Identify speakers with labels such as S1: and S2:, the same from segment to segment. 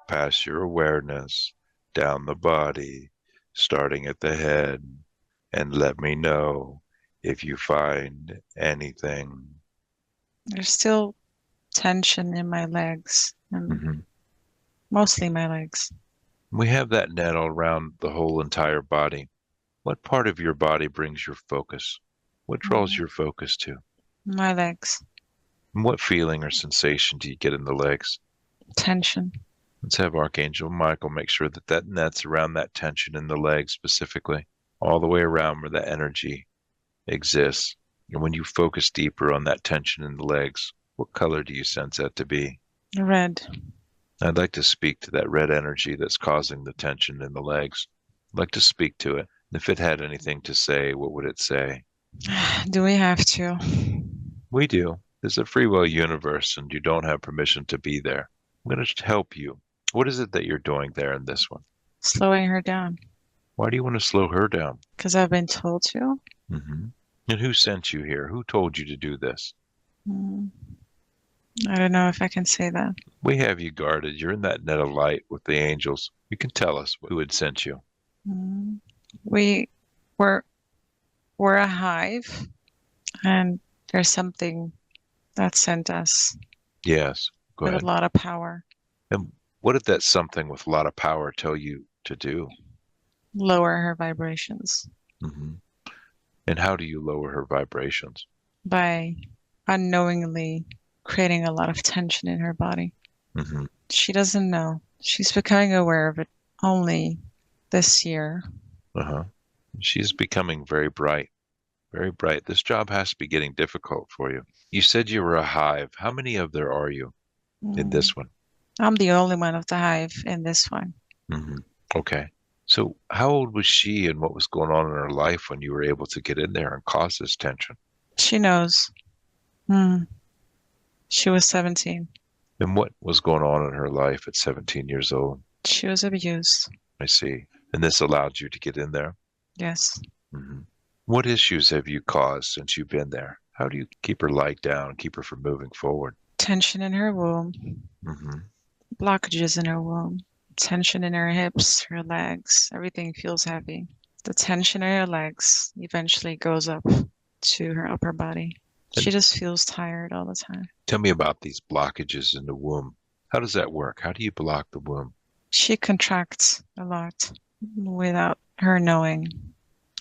S1: pass your awareness down the body, starting at the head, and let me know if you find anything.
S2: There's still tension in my legs, and
S1: Hmm.
S2: mostly my legs.
S1: We have that net all around the whole entire body. What part of your body brings your focus? What draws
S2: Mm,
S1: your focus to?
S2: My legs,
S1: And what feeling or sensation do you get in the legs?
S2: tension.
S1: Let's have Archangel Michael make sure that that net's around that tension in the legs specifically, all the way around where that energy exists. And when you focus deeper on that tension in the legs, what color do you sense that to be?
S2: Red.
S1: I'd like to speak to that red energy that's causing the tension in the legs. I'd like to speak to it. If it had anything to say, what would it say?
S2: Do we have to?
S1: We do. There's a free will universe, and you don't have permission to be there. I'm going to help you. What is it that you're doing there in this one?
S2: Slowing her down.
S1: Why do you want to slow her down?
S2: Because I've been told to.
S1: Hmm. And who sent you here? Who told you to do this?
S2: Mm, I don't know if I can say that.
S1: We have you guarded. You're in that net of light with the angels. You can tell us who had sent you.
S2: Mm, we we're we're a hive, and there's something that sent us
S1: Yes, go
S2: with a
S1: ahead.
S2: lot of power.
S1: And what did that something with a lot of power tell you to do?
S2: Lower her vibrations
S1: Hmm. And how do you lower her vibrations?
S2: by unknowingly creating a lot of tension in her body.
S1: Hmm.
S2: She doesn't know. She's becoming aware of it only this year.
S1: Uh-huh. She's becoming very bright, very bright. This job has to be getting difficult for you. You said you were a hive. How many of there are you in
S2: Mm.
S1: this one?
S2: I'm the only one of the hive in this one.
S1: Hmm. Okay. So how old was she and what was going on in her life when you were able to get in there and cause this tension?
S2: She knows. Mm. She was 17.
S1: And what was going on in her life at 17 years old?
S2: She was abused.
S1: I see. And this allowed you to get in there?
S2: Yes.
S1: Hmm. What issues have you caused since you've been there? How do you keep her light down, keep her from moving forward?
S2: Tension in her womb,
S1: Hmm.
S2: blockages in her womb, tension in her hips, her legs. Everything feels heavy. The tension in her legs eventually goes up to her upper body. She
S1: And
S2: just feels tired all the time.
S1: tell me about these blockages in the womb. How does that work? How do you block the womb?
S2: She contracts a lot without her knowing.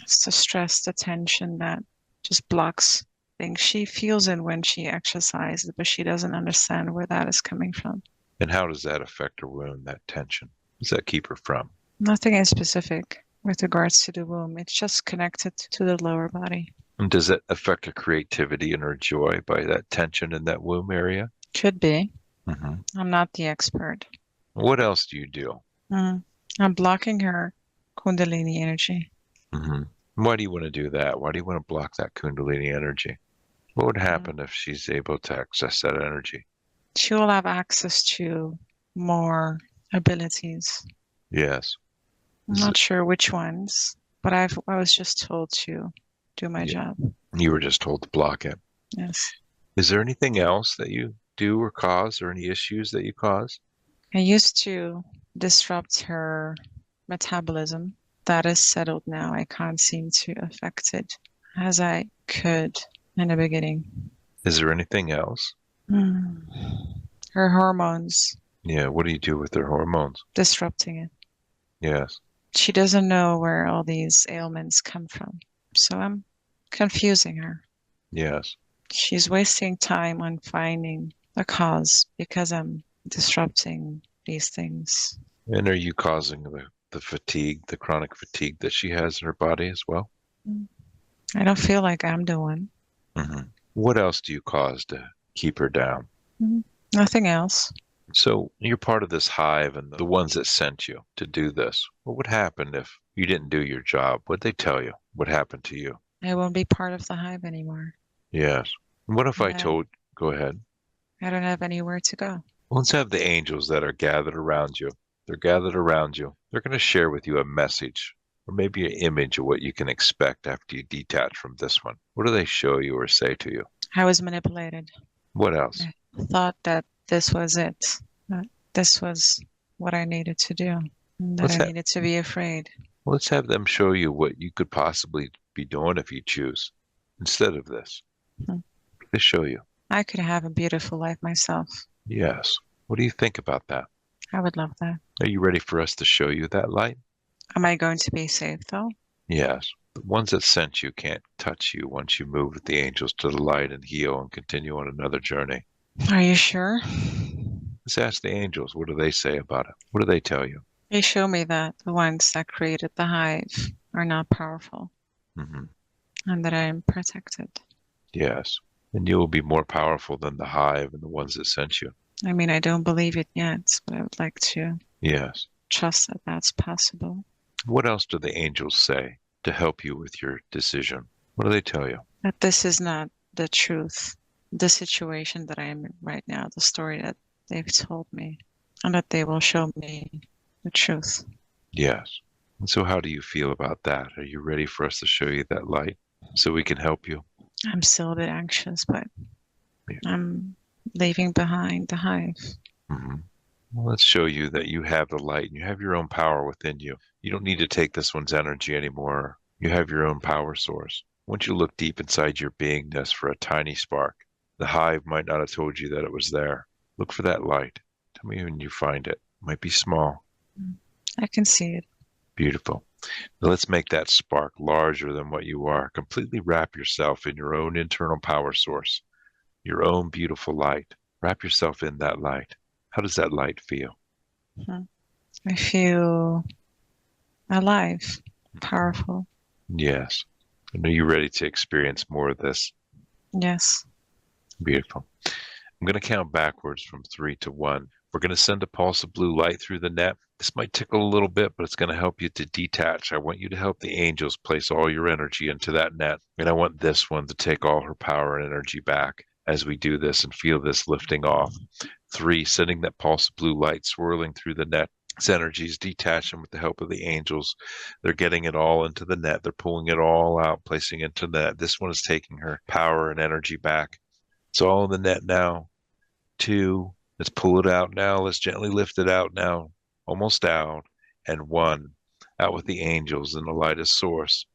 S2: It's the stress, the tension that just blocks things. She feels it when she exercises, but she doesn't understand where that is coming from.
S1: And how does that affect her womb, that tension? What does that keep her from?
S2: Nothing is specific with regards to the womb. It's just connected to the lower body.
S1: And does that affect her creativity and her joy by that tension in that womb area?
S2: Could be.
S1: Hmm.
S2: I'm not the expert.
S1: What else do you do?
S2: Mm. I'm blocking her Kundalini energy.
S1: Hmm. Why do you want to do that? Why do you want to block that Kundalini energy? What would
S2: Mm.
S1: happen if she's able to access that energy?
S2: She will have access to more abilities.
S1: Yes.
S2: I'm not sure which ones, but I was just told to do my
S1: Yeah.
S2: job.
S1: You were just told to block it.
S2: Yes.
S1: Is there anything else that you do or cause or any issues that you cause?
S2: I used to disrupt her metabolism. That is settled now. I can't seem to affect it as I could in the beginning.
S1: Is there anything else?
S2: Hmm. Her hormones
S1: Yeah. What do you do with their hormones?
S2: disrupting it.
S1: Yes.
S2: She doesn't know where all these ailments come from. So I'm confusing her.
S1: Yes.
S2: She's wasting time on finding the cause because I'm disrupting these things.
S1: And are you causing the fatigue, the chronic fatigue that she has in her body as well?
S2: I don't feel like I'm the one.
S1: Hmm. What else do you cause to keep her down?
S2: Nothing else.
S1: So you're part of this hive and the ones that sent you to do this. What would happen if you didn't do your job? What'd they tell you? What happened to you?
S2: I won't be part of the hive anymore.
S1: Yes. What if I
S2: And
S1: told, go ahead.
S2: I don't have anywhere to go.
S1: Let's have the angels that are gathered around you. They're gathered around you. They're going to share with you a message or maybe an image of what you can expect after you detach from this one. What do they show you or say to you?
S2: I was manipulated.
S1: What else?
S2: I thought that this was it. That this was what I needed to do, and that
S1: Let's
S2: I
S1: have,
S2: needed to be afraid.
S1: let's have them show you what you could possibly be doing if you choose instead of this.
S2: Hmm.
S1: They show you.
S2: I could have a beautiful life myself.
S1: Yes. What do you think about that?
S2: I would love that.
S1: Are you ready for us to show you that light?
S2: Am I going to be safe though?
S1: Yes. The ones that sent you can't touch you once you move with the angels to the light and heal and continue on another journey.
S2: Are you sure?
S1: Just ask the angels. What do they say about it? What do they tell you?
S2: They show me that the ones that created the hive are not powerful
S1: Hmm.
S2: and that I am protected.
S1: Yes. And you will be more powerful than the hive and the ones that sent you.
S2: I mean, I don't believe it yet, but I would like to
S1: Yes.
S2: trust that that's possible.
S1: What else do the angels say to help you with your decision? What do they tell you?
S2: That this is not the truth, the situation that I am in right now, the story that they've told me, and that they will show me the truth.
S1: Yes. And so how do you feel about that? Are you ready for us to show you that light so we can help you?
S2: I'm still a bit anxious, but
S1: Yeah.
S2: I'm leaving behind the hive.
S1: Hmm. Well, let's show you that you have the light and you have your own power within you. You don't need to take this one's energy anymore. You have your own power source. Once you look deep inside your beingness for a tiny spark, the hive might not have told you that it was there. Look for that light. Tell me when you find it. It might be small.
S2: I can see it.
S1: Beautiful. Now let's make that spark larger than what you are. Completely wrap yourself in your own internal power source, your own beautiful light. Wrap yourself in that light. How does that light feel?
S2: I feel alive, powerful.
S1: Yes. I know you're ready to experience more of this.
S2: Yes.
S1: Beautiful. I'm going to count backwards from 3 to 1. We're going to send a pulse of blue light through the net. This might tickle a little bit, but it's going to help you to detach. I want you to help the angels place all your energy into that net. And I want this one to take all her power and energy back as we do this and feel this lifting off. 3, sending that pulse of blue light swirling through the net. Its energies detaching with the help of the angels. They're getting it all into the net. They're pulling it all out, placing it into the net. This one is taking her power and energy back. It's all in the net now. 2, let's pull it out now. Let's gently lift it out now. Almost out. And 1, out with the angels and the lightest source.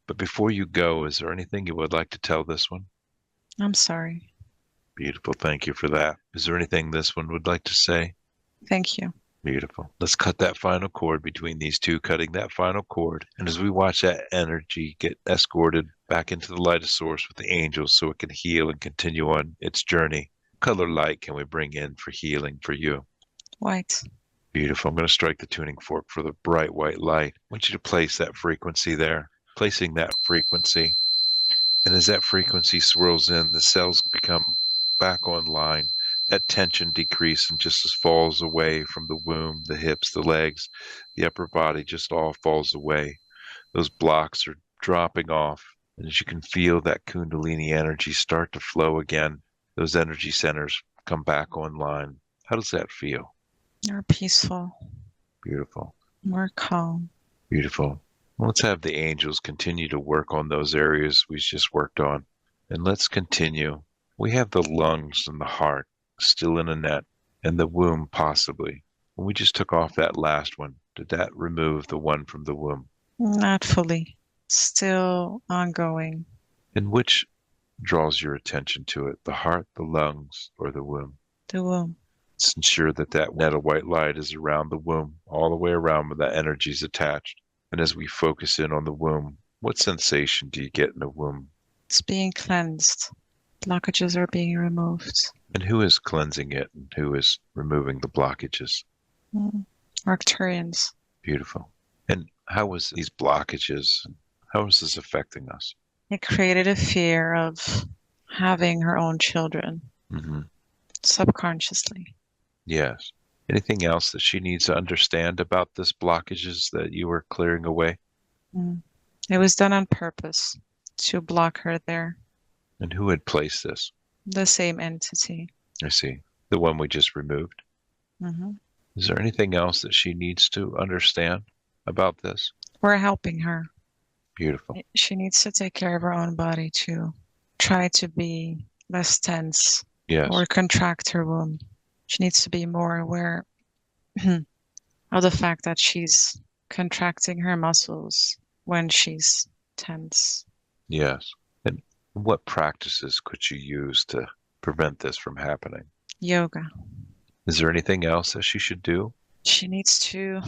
S1: But before you go, is there anything you would like to tell this one?
S2: I'm sorry.
S1: Beautiful. Thank you for that. Is there anything this one would like to say?
S2: Thank you.
S1: Beautiful. Let's cut that final cord between these two, cutting that final cord. And as we watch that energy get escorted back into the lightest source with the angels so it can heal and continue on its journey, color light can we bring in for healing for you?
S2: White.
S1: Beautiful. I'm going to strike the tuning fork for the bright white light. I want you to place that frequency there, placing that frequency. And as that frequency swirls in, the cells become back online. That tension decreases and just falls away from the womb, the hips, the legs, the upper body, just all falls away. Those blocks are dropping off. And as you can feel that Kundalini energy start to flow again, those energy centers come back online. How does that feel?
S2: More peaceful.
S1: Beautiful.
S2: More calm.
S1: Beautiful. Let's have the angels continue to work on those areas we just worked on. And let's continue. We have the lungs and the heart still in a net, and the womb possibly. When we just took off that last one, did that remove the one from the womb?
S2: Not fully. Still ongoing.
S1: And which draws your attention to it, the heart, the lungs, or the womb?
S2: The womb.
S1: Let's ensure that that net of white light is around the womb, all the way around where that energy is attached. And as we focus in on the womb, what sensation do you get in the womb?
S2: It's being cleansed. Blockages are being removed.
S1: And who is cleansing it and who is removing the blockages?
S2: Arcturians.
S1: Beautiful. And how is these blockages, how is this affecting us?
S2: It created a fear of having her own children.
S1: Mm-hmm.
S2: Subconsciously.
S1: Yes. Anything else that she needs to understand about this blockages that you were clearing away?
S2: It was done on purpose to block her there.
S1: And who had placed this?
S2: The same entity.
S1: I see. The one we just removed.
S2: Mm-hmm.
S1: Is there anything else that she needs to understand about this?
S2: We're helping her.
S1: Beautiful.
S2: She needs to take care of her own body to try to be less tense.
S1: Yes.
S2: Or contract her womb. She needs to be more aware of the fact that she's contracting her muscles when she's tense.
S1: Yes. And what practices could you use to prevent this from happening?
S2: Yoga.
S1: Is there anything else that she should do?
S2: She needs to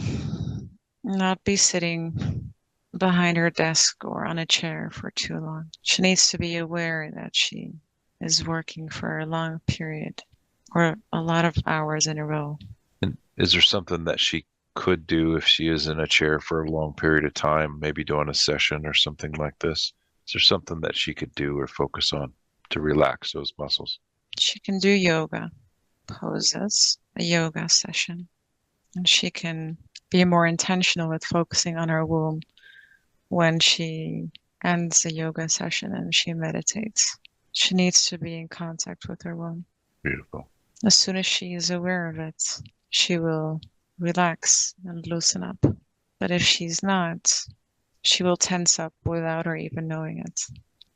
S2: not be sitting behind her desk or on a chair for too long. She needs to be aware that she is working for a long period or a lot of hours in a row.
S1: And is there something that she could do if she is in a chair for a long period of time, maybe doing a session or something like this? Is there something that she could do or focus on to relax those muscles?
S2: She can do yoga poses, a yoga session, and she can be more intentional with focusing on her womb when she ends the yoga session and she meditates. She needs to be in contact with her womb.
S1: Beautiful.
S2: As soon as she is aware of it, she will relax and loosen up. But if she's not, she will tense up without her even knowing it.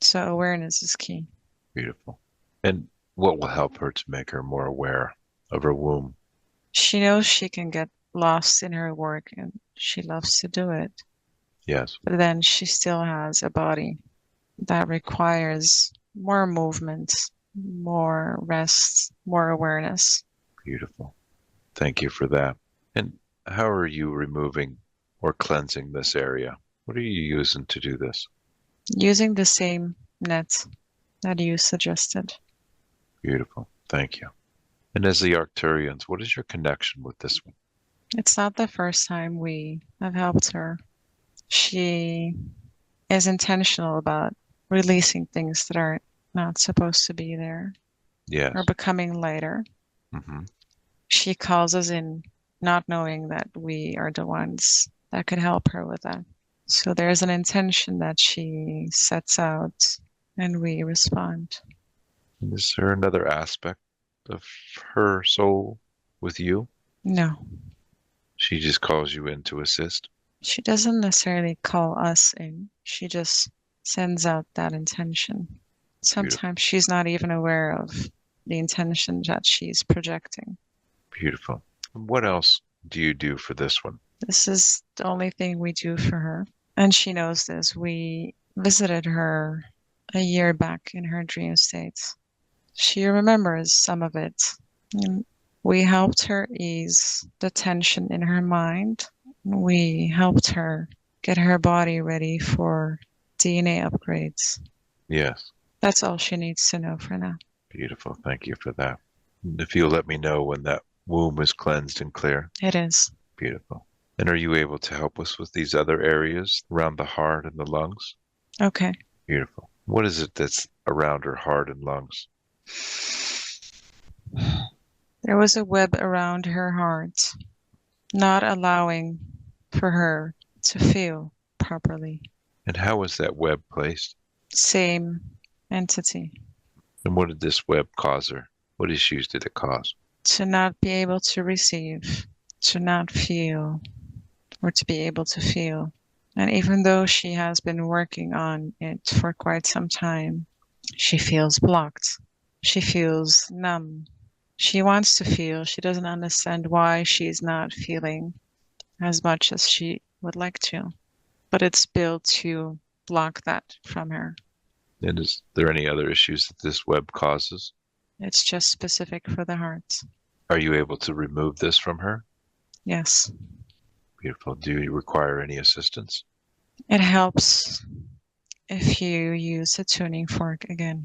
S2: So awareness is key.
S1: Beautiful. And what will help her to make her more aware of her womb?
S2: She knows she can get lost in her work and she loves to do it.
S1: Yes.
S2: But then she still has a body that requires more movement, more rest, more awareness.
S1: Beautiful. Thank you for that. And how are you removing or cleansing this area? What are you using to do this?
S2: Using the same net that you suggested.
S1: Beautiful. Thank you. And as the Arcturians, what is your connection with this one?
S2: It's not the first time we have helped her. She is intentional about releasing things that are not supposed to be there
S1: Yes.
S2: or becoming lighter.
S1: Mm-hmm.
S2: She calls us in not knowing that we are the ones that could help her with that. So there's an intention that she sets out and we respond.
S1: Is there another aspect of her soul with you?
S2: No,
S1: She just calls you in to assist?
S2: she doesn't necessarily call us in. She just sends out that intention. Sometimes she's not even aware of the intention that she's projecting.
S1: Beautiful. And what else do you do for this one?
S2: This is the only thing we do for her. And she knows this. We visited her a year back in her dream states. She remembers some of it. And we helped her ease the tension in her mind. We helped her get her body ready for DNA upgrades.
S1: Yes.
S2: That's all she needs to know for now.
S1: Beautiful. Thank you for that. And if you'll let me know when that womb is cleansed and clear.
S2: It is.
S1: Beautiful. And are you able to help us with these other areas around the heart and the lungs?
S2: Okay.
S1: Beautiful. What is it that's around her heart and lungs?
S2: There was a web around her heart, not allowing for her to feel properly.
S1: And how was that web placed?
S2: Same entity.
S1: And what did this web cause her? What issues did it cause?
S2: To not be able to receive, to not feel, or to be able to feel. And even though she has been working on it for quite some time, she feels blocked. She feels numb. She wants to feel. She doesn't understand why she's not feeling as much as she would like to. But it's built to block that from her.
S1: And is there any other issues that this web causes?
S2: It's just specific for the heart.
S1: Are you able to remove this from her?
S2: Yes.
S1: Beautiful. Do you require any assistance?
S2: It helps if you use a tuning fork again.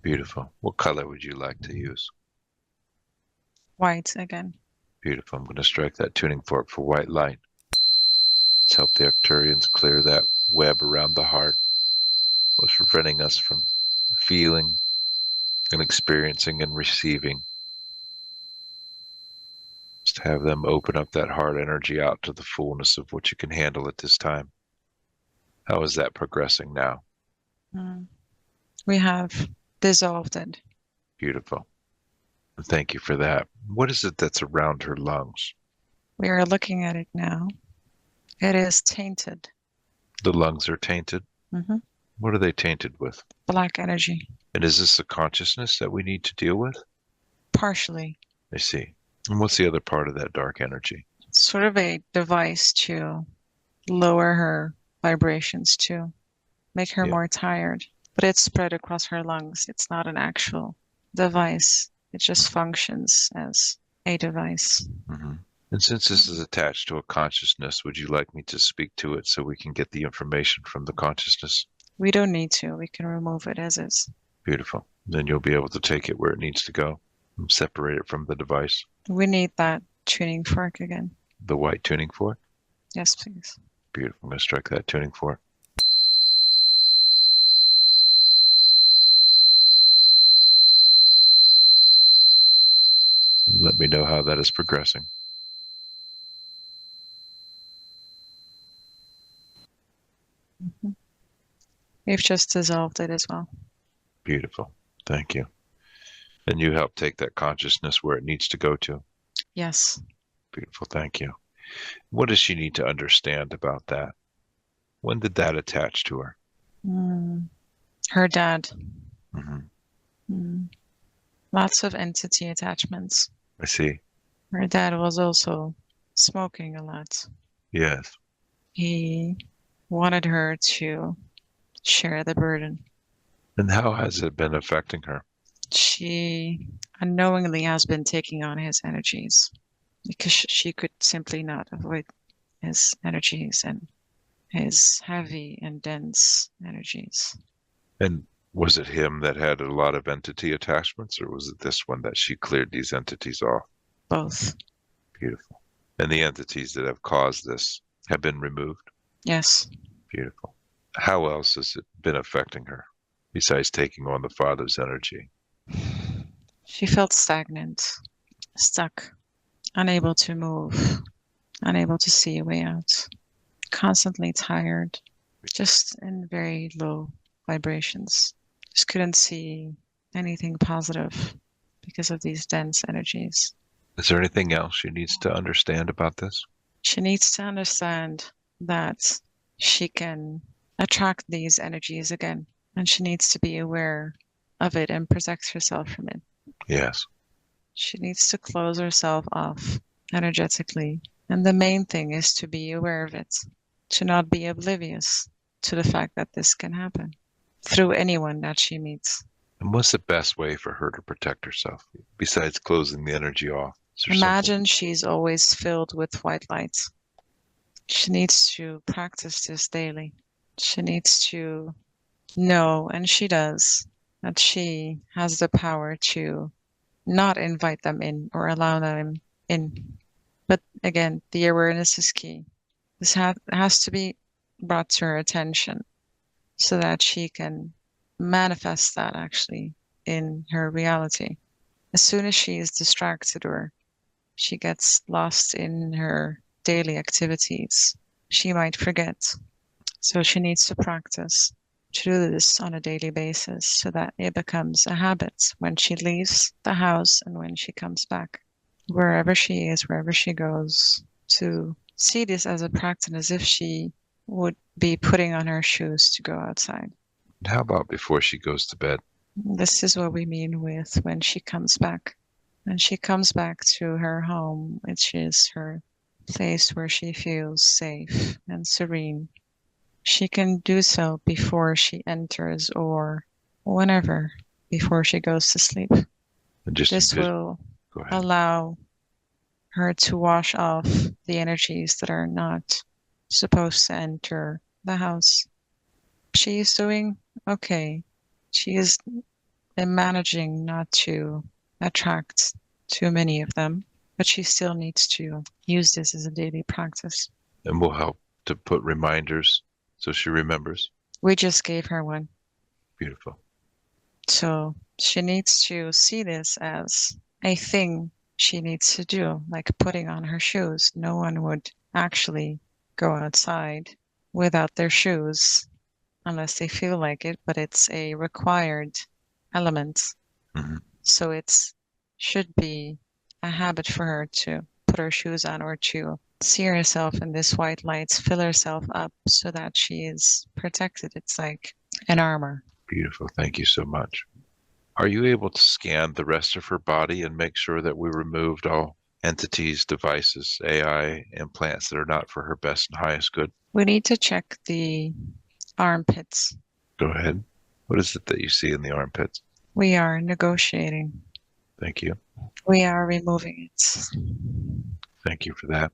S1: Beautiful. What color would you like to use?
S2: White again.
S1: Beautiful. I'm going to strike that tuning fork for white light. Let's help the Arcturians clear that web around the heart, what's preventing us from feeling and experiencing and receiving. Just have them open up that heart energy out to the fullness of what you can handle at this time. How is that progressing now?
S2: We have dissolved it.
S1: Beautiful. And thank you for that. What is it that's around her lungs?
S2: We are looking at it now. It is tainted.
S1: The lungs are tainted?
S2: Mm-hmm.
S1: What are they tainted with?
S2: Black energy.
S1: And is this a consciousness that we need to deal with?
S2: Partially.
S1: I see. And what's the other part of that dark energy?
S2: sort of a device to lower her vibrations, to make her
S1: Yeah.
S2: more tired. But it's spread across her lungs. It's not an actual device. It just functions as a device.
S1: Hmm. And since this is attached to a consciousness, would you like me to speak to it so we can get the information from the consciousness?
S2: We don't need to. We can remove it as is.
S1: Beautiful. Then you'll be able to take it where it needs to go and separate it from the device.
S2: We need that tuning fork again.
S1: The white tuning fork?
S2: Yes, please.
S1: Beautiful. I'm going to strike that tuning fork. And let me know how that is progressing.
S2: Mhm. We've just dissolved it as well.
S1: Beautiful. Thank you. And you help take that consciousness where it needs to go to.
S2: Yes.
S1: Beautiful. Thank you. What does she need to understand about that? When did that attach to her?
S2: Her dad.
S1: Hmm.
S2: Lots of entity attachments.
S1: I see.
S2: Her dad was also smoking a lot.
S1: Yes.
S2: He wanted her to share the burden.
S1: And how has it been affecting her?
S2: She unknowingly has been taking on his energies because she could simply not avoid his energies and his heavy and dense energies.
S1: And was it him that had a lot of entity attachments, or was it this one that she cleared these entities off?
S2: Both.
S1: Beautiful. And the entities that have caused this have been removed?
S2: Yes.
S1: Beautiful. How else has it been affecting her besides taking on the father's energy?
S2: She felt stagnant, stuck, unable to move, unable to see a way out, constantly tired, just in very low vibrations. Just couldn't see anything positive because of these dense energies.
S1: Is there anything else she needs to understand about this?
S2: She needs to understand that she can attract these energies again, and she needs to be aware of it and protect herself from it.
S1: Yes.
S2: She needs to close herself off energetically. And the main thing is to be aware of it, to not be oblivious to the fact that this can happen through anyone that she meets.
S1: And what's the best way for her to protect herself besides closing the energy off?
S2: Imagine she's always filled with white light. She needs to practice this daily. She needs to know, and she does, that she has the power to not invite them in or allow them in. But again, the awareness is key. This has to be brought to her attention so that she can manifest that actually in her reality. As soon as she is distracted or she gets lost in her daily activities, she might forget. So she needs to practice to do this on a daily basis so that it becomes a habit when she leaves the house and when she comes back, wherever she is, wherever she goes, to see this as a practice as if she would be putting on her shoes to go outside.
S1: How about before she goes to bed?
S2: This is what we mean with when she comes back. When she comes back to her home, which is her place where she feels safe and serene, she can do so before she enters or whenever before she goes to sleep.
S1: And just
S2: This will
S1: go ahead.
S2: allow her to wash off the energies that are not supposed to enter the house. She is doing okay. She is managing not to attract too many of them, but she still needs to use this as a daily practice.
S1: And we'll help to put reminders so she remembers.
S2: We just gave her one.
S1: Beautiful.
S2: So she needs to see this as a thing she needs to do, like putting on her shoes. No one would actually go outside without their shoes unless they feel like it, but it's a required element.
S1: Mm-hmm.
S2: So it's should be a habit for her to put her shoes on or to see herself in this white light, fill herself up so that she is protected. It's like an armor.
S1: Beautiful. Thank you so much. Are you able to scan the rest of her body and make sure that we removed all entities, devices, AI, implants that are not for her best and highest good?
S2: We need to check the armpits.
S1: Go ahead. What is it that you see in the armpits?
S2: We are negotiating.
S1: Thank you.
S2: We are removing it.
S1: Thank you for that.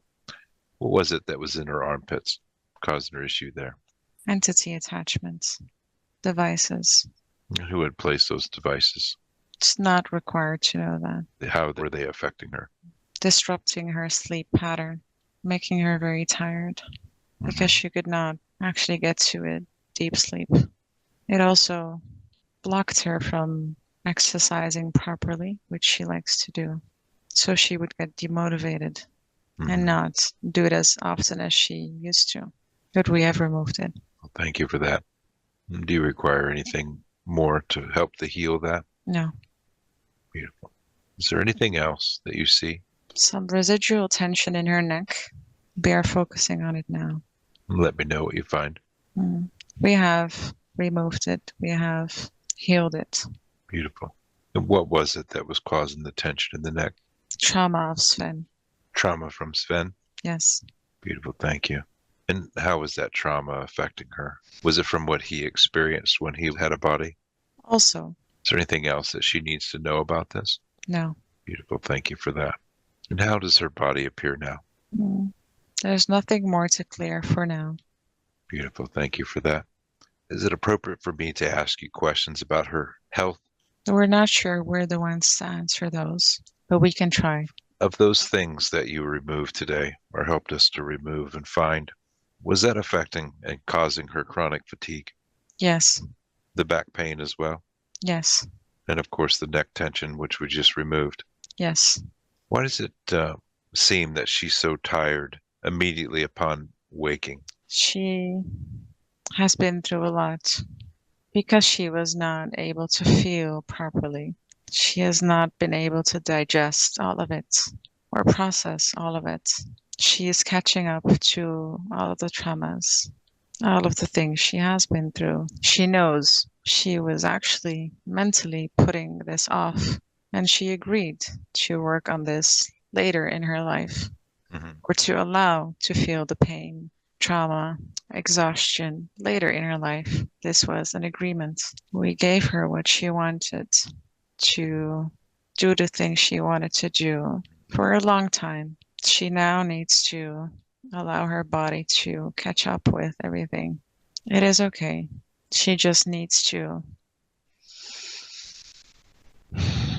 S1: What was it that was in her armpits causing her issue there?
S2: Entity attachments, devices.
S1: Who had placed those devices?
S2: It's not required to know that.
S1: How were they affecting her?
S2: Disrupting her sleep pattern, making her very tired because she could not actually get to a deep sleep. It also blocked her from exercising properly, which she likes to do. So she would get demotivated and not do it as often as she used to. But we have removed it.
S1: Well, thank you for that. Do you require anything more to help to heal that?
S2: No.
S1: Beautiful. Is there anything else that you see?
S2: Some residual tension in her neck. We are focusing on it now.
S1: Let me know what you find.
S2: We have removed it. We have healed it.
S1: Beautiful. And what was it that was causing the tension in the neck?
S2: Trauma of Sven.
S1: Trauma from Sven?
S2: Yes.
S1: Beautiful. Thank you. And how was that trauma affecting her? Was it from what he experienced when he had a body?
S2: Also.
S1: Is there anything else that she needs to know about this?
S2: No.
S1: Beautiful. Thank you for that. And how does her body appear now?
S2: There's nothing more to clear for now.
S1: Beautiful. Thank you for that. Is it appropriate for me to ask you questions about her health?
S2: We're not sure we're the ones to answer those, but we can try.
S1: Of those things that you removed today or helped us to remove and find, was that affecting and causing her chronic fatigue?
S2: Yes.
S1: The back pain as well?
S2: Yes.
S1: And of course the neck tension, which we just removed.
S2: Yes.
S1: Why does it seem that she's so tired immediately upon waking?
S2: She has been through a lot because she was not able to feel properly. She has not been able to digest all of it or process all of it. She is catching up to all of the traumas, all of the things she has been through. She knows she was actually mentally putting this off, and she agreed to work on this later in her life, or to allow to feel the pain, trauma, exhaustion later in her life. This was an agreement. We gave her what she wanted to do the things she wanted to do for a long time. She now needs to allow her body to catch up with everything. It is okay. She just needs to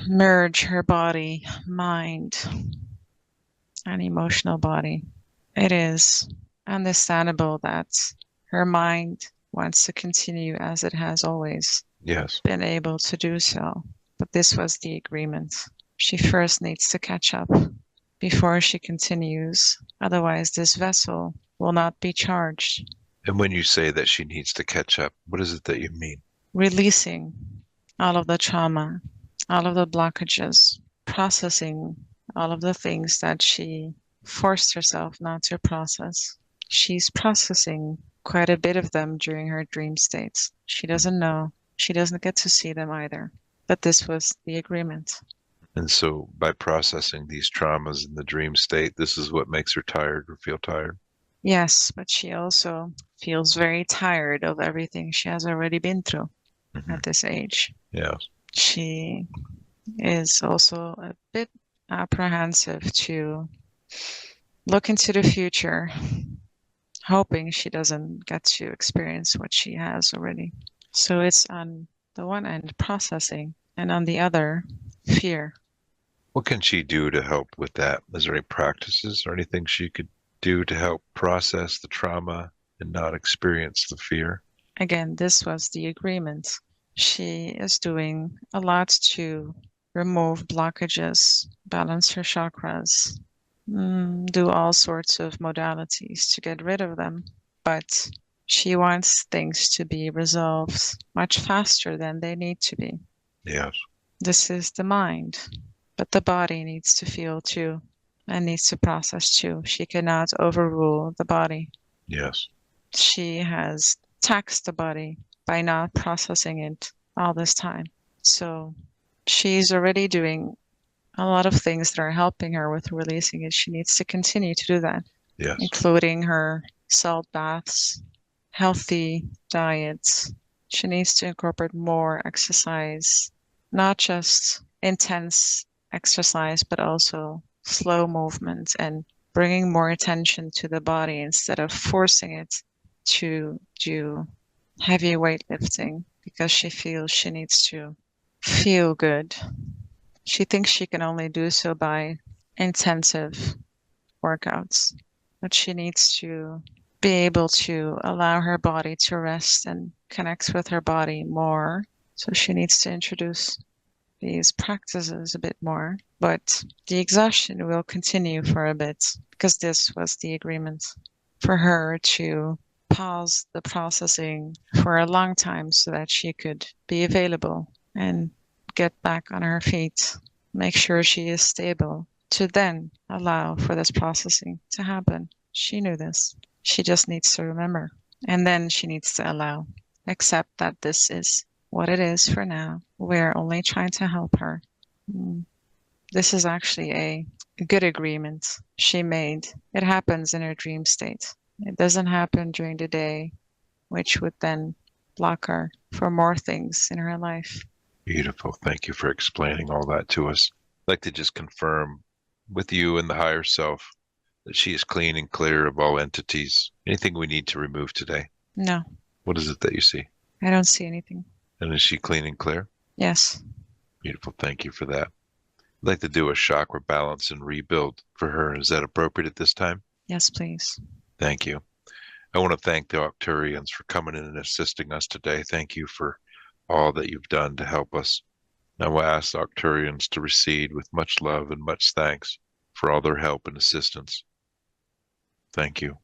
S2: merge her body, mind, and emotional body. It is understandable that her mind wants to continue as it has always been able to do so. But this was the agreement. She first needs to catch up before she continues. Otherwise, this vessel will not be charged.
S1: And when you say that she needs to catch up, what is it that you mean?
S2: Releasing all of the trauma, all of the blockages, processing all of the things that she forced herself not to process. She's processing quite a bit of them during her dream states. She doesn't know. She doesn't get to see them either. But this was the agreement.
S1: And so by processing these traumas in the dream state, this is what makes her tired or feel tired?
S2: Yes, but she also feels very tired of everything she has already been through at this age.
S1: Yes.
S2: She is also a bit apprehensive to look into the future, hoping she doesn't get to experience what she has already. So it's on the one end processing, and on the other, fear.
S1: What can she do to help with that? Is there any practices or anything she could do to help process the trauma and not experience the fear?
S2: Again, this was the agreement. She is doing a lot to remove blockages, balance her chakras, do all sorts of modalities to get rid of them. But she wants things to be resolved much faster than they need to be.
S1: Yes.
S2: This is the mind, but the body needs to feel too and needs to process too. She cannot overrule the body.
S1: Yes.
S2: She has taxed the body by not processing it all this time. So she's already doing a lot of things that are helping her with releasing it. She needs to continue to do that,
S1: Yes.
S2: including her salt baths, healthy diets. She needs to incorporate more exercise, not just intense exercise, but also slow movement and bringing more attention to the body instead of forcing it to do heavy weightlifting because she feels she needs to feel good. She thinks she can only do so by intensive workouts, but she needs to be able to allow her body to rest and connect with her body more. So she needs to introduce these practices a bit more. But the exhaustion will continue for a bit because this was the agreement for her to pause the processing for a long time so that she could be available and get back on her feet, make sure she is stable, to then allow for this processing to happen. She knew this. She just needs to remember. And then she needs to allow, accept that this is what it is for now. We're only trying to help her. This is actually a good agreement she made. It happens in her dream state. It doesn't happen during the day, which would then block her for more things in her life.
S1: Beautiful. Thank you for explaining all that to us. I'd like to just confirm with you and the higher self that she is clean and clear of all entities. Anything we need to remove today?
S2: No,
S1: What is it that you see?
S2: I don't see anything.
S1: And is she clean and clear?
S2: Yes.
S1: Beautiful. Thank you for that. I'd like to do a chakra balance and rebuild for her. Is that appropriate at this time?
S2: Yes, please.
S1: Thank you. I want to thank the Arcturians for coming in and assisting us today. Thank you for all that you've done to help us. I will ask the Arcturians to recede with much love and much thanks for all their help and assistance. Thank you.